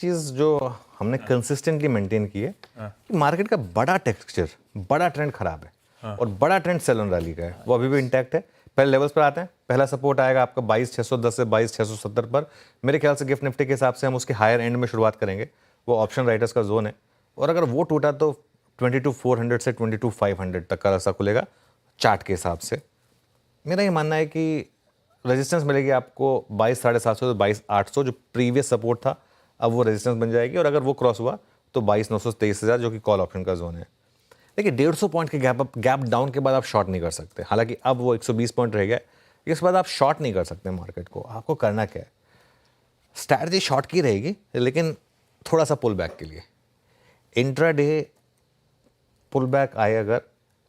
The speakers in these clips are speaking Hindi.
चीज़ जो हमने कंसिस्टेंटली मेंटेन की है कि मार्केट का बड़ा टेक्सचर, बड़ा ट्रेंड खराब है और बड़ा ट्रेंड सेल ऑन रैली का है, वो अभी भी इंटैक्ट है। पहले लेवल्स पर आते हैं, पहला सपोर्ट आएगा आपका 22,610 से 22,670 पर। मेरे ख्याल से गिफ्ट निफ्टी के हिसाब से हम उसके हायर एंड में शुरुआत करेंगे, वो ऑप्शन राइटर्स का जोन है। और अगर वो टूटा तो 22,400 से 22,500 तक का रास्ता खुलेगा चार्ट के हिसाब से। मेरा ये मानना है कि रेजिस्टेंस मिलेगी आपको 22,750 से 22,800, जो प्रीवियस सपोर्ट था अब वो रेजिस्टेंस बन जाएगी। और अगर वो क्रॉस हुआ तो 22,900 से 23,000 जो कि कॉल ऑप्शन का जोन है। देखिए 150 पॉइंट के गैप डाउन के बाद आप शॉर्ट नहीं कर सकते, हालांकि अब वो 120 पॉइंट रह गया, इसके बाद आप शॉर्ट नहीं कर सकते मार्केट को। आपको करना क्या है, स्ट्रैटेजी शॉर्ट की रहेगी लेकिन थोड़ा सा पुल बैक के लिए। इंट्राडे पुल बैक आए अगर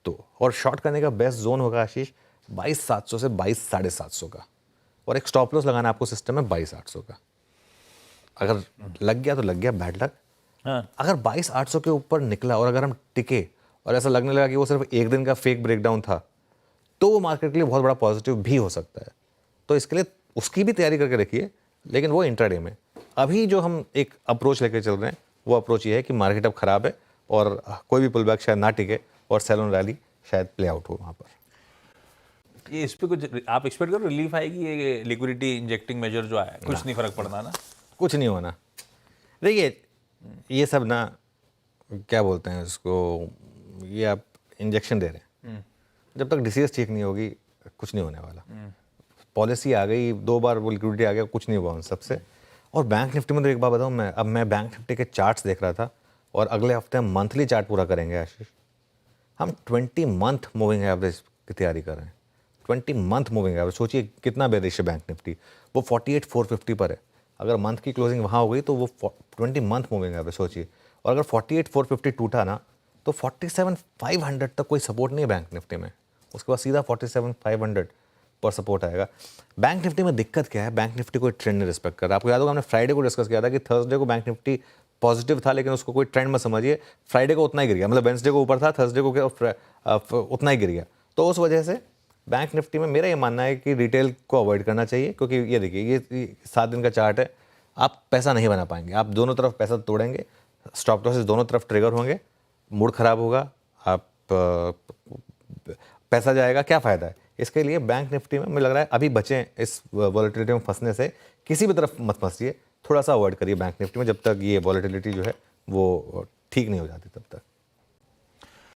तो, और शॉर्ट करने का बेस्ट जोन होगा आशीष 22,700 से 22,750 का, और एक स्टॉप लॉस लगाना आपको सिस्टम में 22,800 का। अगर लग गया तो लग गया, बैड लक। अगर 22,800 के ऊपर निकला और अगर हम टिके और ऐसा लगने लगा कि वो सिर्फ एक दिन का फेक ब्रेकडाउन था, तो वो मार्केट के लिए बहुत बड़ा पॉजिटिव भी हो सकता है। तो इसके लिए उसकी भी तैयारी करके रखिए, लेकिन वो इंट्राडे में। अभी जो हम एक अप्रोच लेकर चल रहे हैं वो अप्रोच ये है कि मार्केट अब खराब है और कोई भी पुल बैक शायद ना टिके और सेल ऑन रैली शायद प्ले आउट हो वहाँ पर। ये इस पर कुछ आप एक्सपेक्ट करो रिलीफ आएगी, ये लिक्विडिटी इंजेक्टिंग मेजर जो आया, कुछ नहीं फर्क पड़ना ना? कुछ नहीं होना। देखिए ये सब ना, क्या बोलते हैं इसको, ये आप इंजेक्शन दे रहे हैं, जब तक डिसीज ठीक नहीं होगी कुछ नहीं होने वाला। पॉलिसी आ गई, 2 बार वो लिक्विडिटी आ गया, कुछ नहीं हुआ उन सबसे। और बैंक निफ्टी में तो एक बात बताऊँ मैं, अब मैं बैंक निफ्टी के चार्ट्स देख रहा था और अगले हफ्ते हम मंथली चार्ट पूरा करेंगे आशीष। हम 20 मंथ मूविंग एवरेज की तैयारी कर रहे हैं। 20 मंथ मूविंग एवरेज, सोचिए कितना बेरिश है बैंक निफ्टी। वो 48,450 पर है, अगर मंथ की क्लोजिंग वहाँ हो गई तो वो 20 मंथ मूविंग एवरेज सोचिए। और अगर 48,450 टूटा ना तो 47,500 तक कोई सपोर्ट नहीं है बैंक निफ्टी में, उसके बाद सीधा 47,500 पर सपोर्ट आएगा। बैंक निफ्टी में दिक्कत क्या है, बैंक निफ्टी कोई ट्रेंड नहीं रिस्पेक्ट कर रहा। आपको याद होगा हमने फ्राइडे को डिस्कस किया था कि थर्सडे को बैंक निफ्टी पॉजिटिव था लेकिन उसको कोई ट्रेंड मत समझिए, फ्राइडे को उतना ही गिर गया, मतलब वेंसडे को ऊपर था, थर्सडे को उतना ही गिर गया। तो उस वजह से बैंक निफ्टी में मेरा ये मानना है कि रिटेल को अवॉइड करना चाहिए, क्योंकि ये देखिए ये 7 दिन का चार्ट है, आप पैसा नहीं बना पाएंगे, आप दोनों तरफ पैसा तोड़ेंगे, स्टॉप लॉसेस दोनों तरफ ट्रिगर होंगे, मूड खराब होगा, आप पैसा जाएगा, क्या फ़ायदा है। इसके लिए बैंक निफ्टी में मुझे लग रहा है अभी बचें इस वॉलेटिलिटी में फंसने से, किसी भी तरफ मत फंसिए, थोड़ा सा अवॉइड करिए बैंक निफ्टी में जब तक ये वॉलेटिलिटी जो है वो ठीक नहीं हो जाती तब तक।